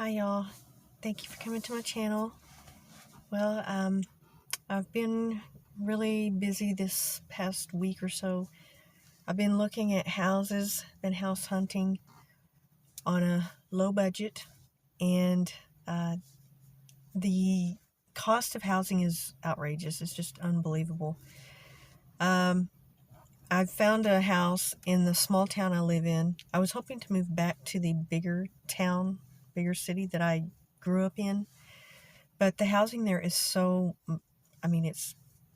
Hi y'all, thank you for coming to my channel. Well, I've been really busy this past week or so. I've been looking at houses, been house hunting on a low budget, and the cost of housing is outrageous. It's just unbelievable. I've found a house in the small town I live in. I was hoping to move back to the bigger town, bigger city that I grew up in. But the housing there is it's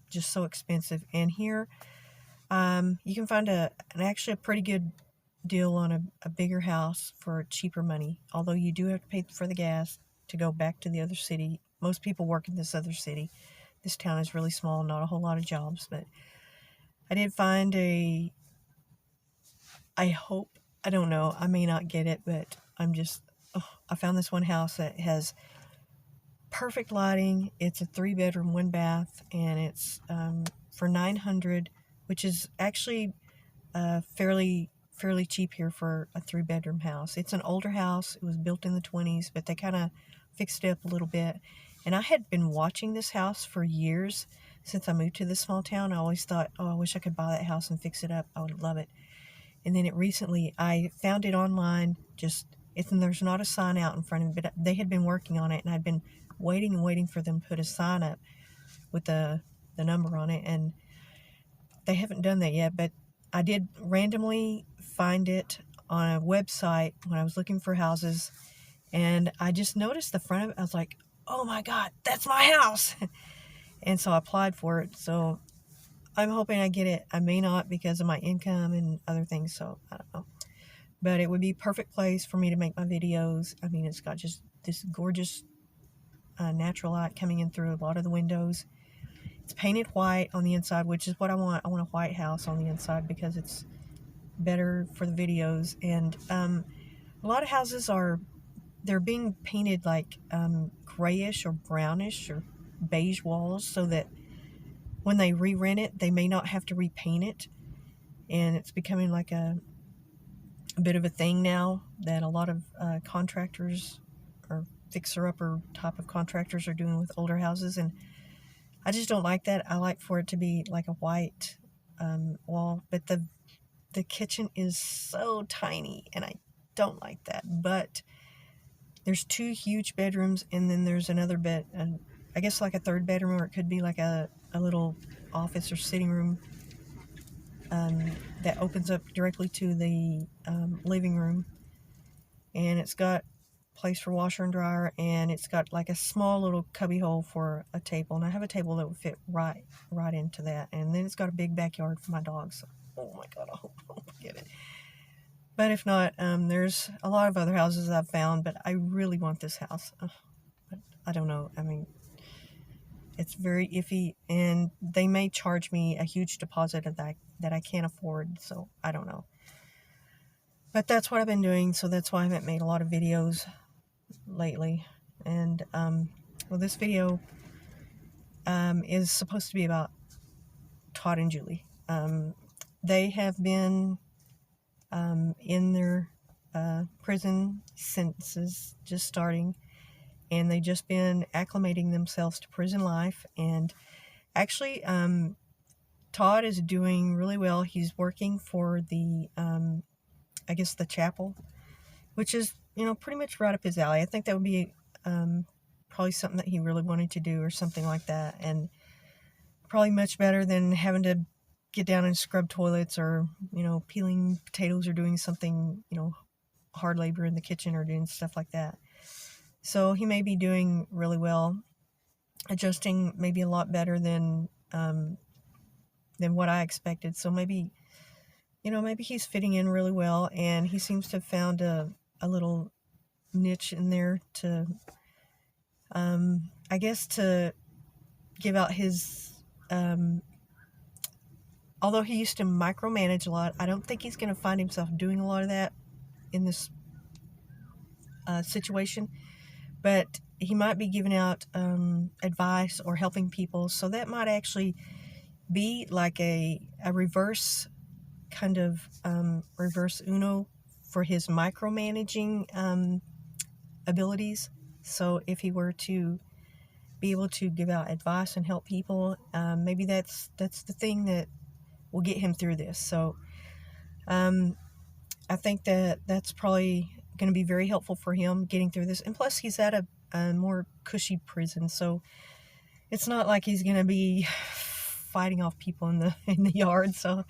just so expensive. And here, you can find actually a pretty good deal on a bigger house for cheaper money. Although you do have to pay for the gas to go back to the other city. Most people work in this other city. This town is really small, not a whole lot of jobs. But I did find I don't know, I may not get it, but I found this one house that has perfect lighting. It's a 3-bedroom, 1-bath, and it's for $900, which is actually fairly cheap here for a 3-bedroom house. It's an older house. It was built in the 20s, but they kind of fixed it up a little bit. And I had been watching this house for years since I moved to this small town. I always thought, oh, I wish I could buy that house and fix it up. I would love it. And then recently I found it online. And there's not a sign out in front of it, but they had been working on it, and I'd been waiting and waiting for them to put a sign up with the number on it, and they haven't done that yet. But I did randomly find it on a website when I was looking for houses, and I just noticed the front of it. I was like, oh my God, that's my house. And so I applied for it. So I'm hoping I get it. I may not because of my income and other things, so I don't know. But it would be a perfect place for me to make my videos. I mean, it's got just this gorgeous natural light coming in through a lot of the windows. It's painted white on the inside, which is what I want. I want a white house on the inside because it's better for the videos. And a lot of houses they're being painted like grayish or brownish or beige walls, so that when they re-rent it, they may not have to repaint it. And it's becoming like a bit of a thing now that a lot of contractors or fixer-upper type of contractors are doing with older houses, and I just don't like that. I like for it to be like a white wall, but the kitchen is so tiny, and I don't like that. But there's 2 huge bedrooms, and then there's another bed, and I guess like a 3rd bedroom, or it could be like a little office or sitting room that opens up directly to the living room. And it's got place for washer and dryer, and it's got like a small little cubby hole for a table, and I have a table that would fit right into that. And then it's got a big backyard for my dogs. So, oh my God, I hope I get it. But if not, there's a lot of other houses I've found, but I really want this house. But I don't know. I mean, it's very iffy, and they may charge me a huge deposit of that I can't afford, so I don't know. But that's what I've been doing, so that's why I haven't made a lot of videos lately. And well, this video is supposed to be about Todd and Julie. They have been in their prison sentences just starting, and they've just been acclimating themselves to prison life. And actually, Todd is doing really well. He's working for the I guess the chapel, which is, pretty much right up his alley. I think that would be probably something that he really wanted to do, or something like that. And probably much better than having to get down and scrub toilets, or, peeling potatoes, or doing something, hard labor in the kitchen, or doing stuff like that. So he may be doing really well, adjusting maybe a lot better than what I expected. So maybe he's fitting in really well, and he seems to have found a little niche in there to, I guess, to give out his, although he used to micromanage a lot, I don't think he's going to find himself doing a lot of that in this situation. But he might be giving out advice or helping people, so that might actually be like a reverse kind of reverse Uno for his micromanaging abilities. So if he were to be able to give out advice and help people, maybe that's the thing that will get him through this. So I think that that's probably going to be very helpful for him getting through this. And plus, he's at a more cushy prison, so it's not like he's going to be fighting off people in the yard. So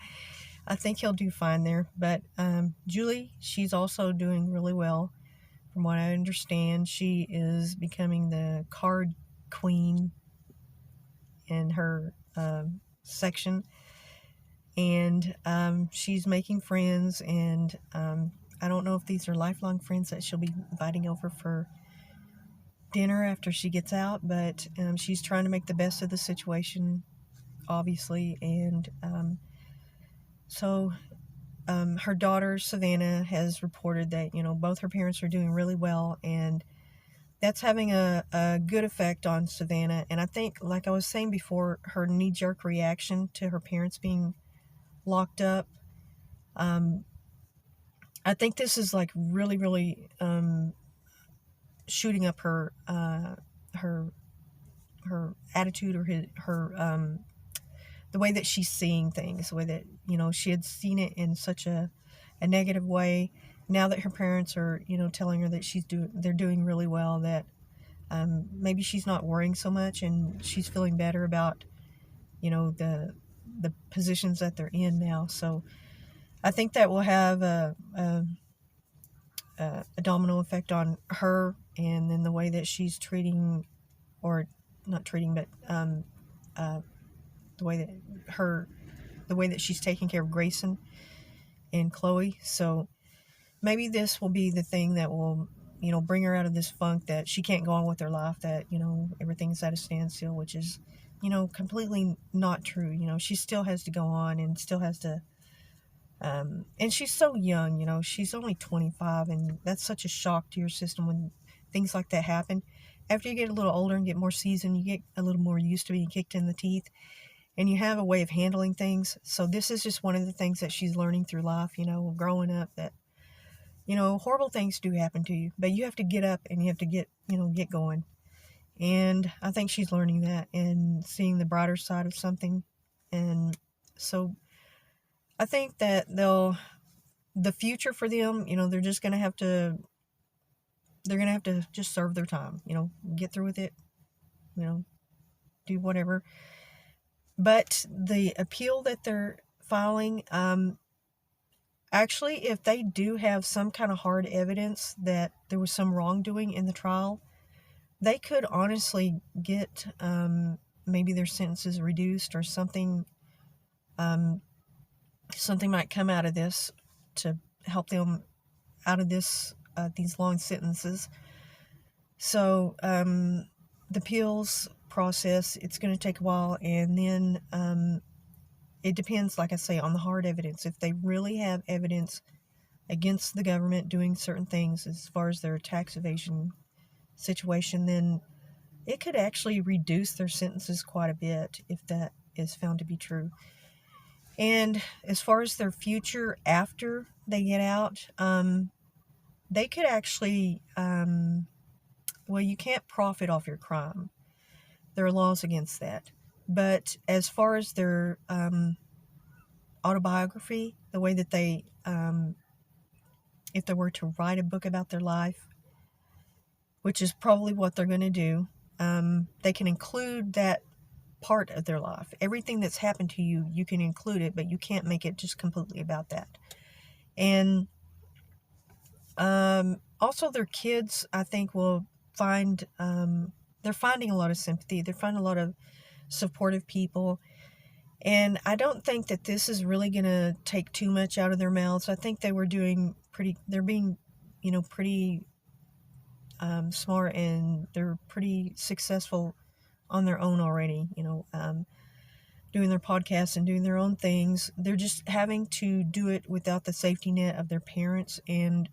I think he'll do fine there. But Julie, she's also doing really well. From what I understand, she is becoming the card queen in her section. And she's making friends, and I don't know if these are lifelong friends that she'll be inviting over for dinner after she gets out, but she's trying to make the best of the situation, obviously. And so her daughter, Savannah, has reported that, both her parents are doing really well, and that's having a good effect on Savannah. And I think, like I was saying before, her knee-jerk reaction to her parents being locked up, I think this is like really, really shooting up her attitude, or her the way that she's seeing things, the way that she had seen it in such a negative way. Now that her parents are telling her that they're doing really well, that maybe she's not worrying so much, and she's feeling better about the positions that they're in now. So I think that will have a domino effect on her, and then the way that she's treating, or not treating, but the way that she's taking care of Grayson and Chloe. So maybe this will be the thing that will bring her out of this funk that she can't go on with her life, that everything's at a standstill, which is completely not true. She still has to go on, and still has to and she's so young. She's only 25, and that's such a shock to your system when things like that happen. After you get a little older and get more seasoned, you get a little more used to being kicked in the teeth, and you have a way of handling things. So this is just one of the things that she's learning through life, growing up, that horrible things do happen to you, but you have to get up, and you have to get going. And I think she's learning that and seeing the brighter side of something. And so I think that the future for them, they're just going to have to, just serve their time, get through with it, do whatever. But the appeal that they're filing, actually, if they do have some kind of hard evidence that there was some wrongdoing in the trial, they could honestly get maybe their sentences reduced, or something. Something might come out of this to help them out of these long sentences. So the appeals process, it's going to take a while, and then it depends, like I say, on the hard evidence. If they really have evidence against the government doing certain things as far as their tax evasion situation, then it could actually reduce their sentences quite a bit if that is found to be true. And as far as their future after they get out, they could actually, well, you can't profit off your crime. There are laws against that. But as far as their autobiography, the way that they, if they were to write a book about their life, which is probably what they're going to do, they can include that part of their life. Everything that's happened to you, you can include it, but you can't make it just completely about that. And also their kids, I think, will find, they're finding a lot of sympathy. They're finding a lot of supportive people. And I don't think that this is really going to take too much out of their mouths. I think they're being, pretty smart, and they're pretty successful on their own already, doing their podcasts and doing their own things. They're just having to do it without the safety net of their parents. And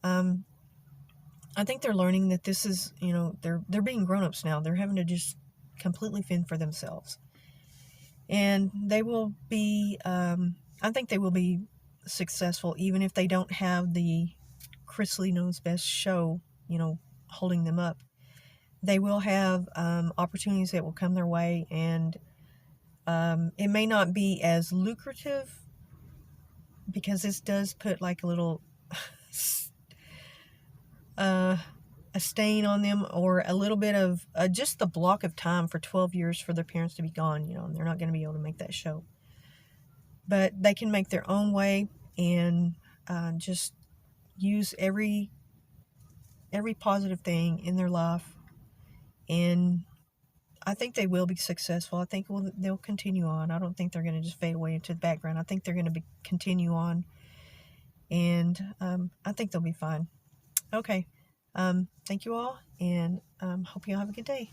I think they're learning that this is, they're being grown-ups now. They're having to just completely fend for themselves. And they will be, I think they will be successful, even if they don't have the Chrisley Knows Best show, holding them up. They will have opportunities that will come their way, and it may not be as lucrative because this does put like a little a stain on them, or a little bit of just the block of time for 12 years for their parents to be gone, and they're not going to be able to make that show. But they can make their own way and just use every positive thing in their life, and I think they will be successful. I think they'll continue on. I don't think they're going to just fade away into the background. I think they're going to continue on, and I think they'll be fine. Okay. Thank you all, and hope you all have a good day.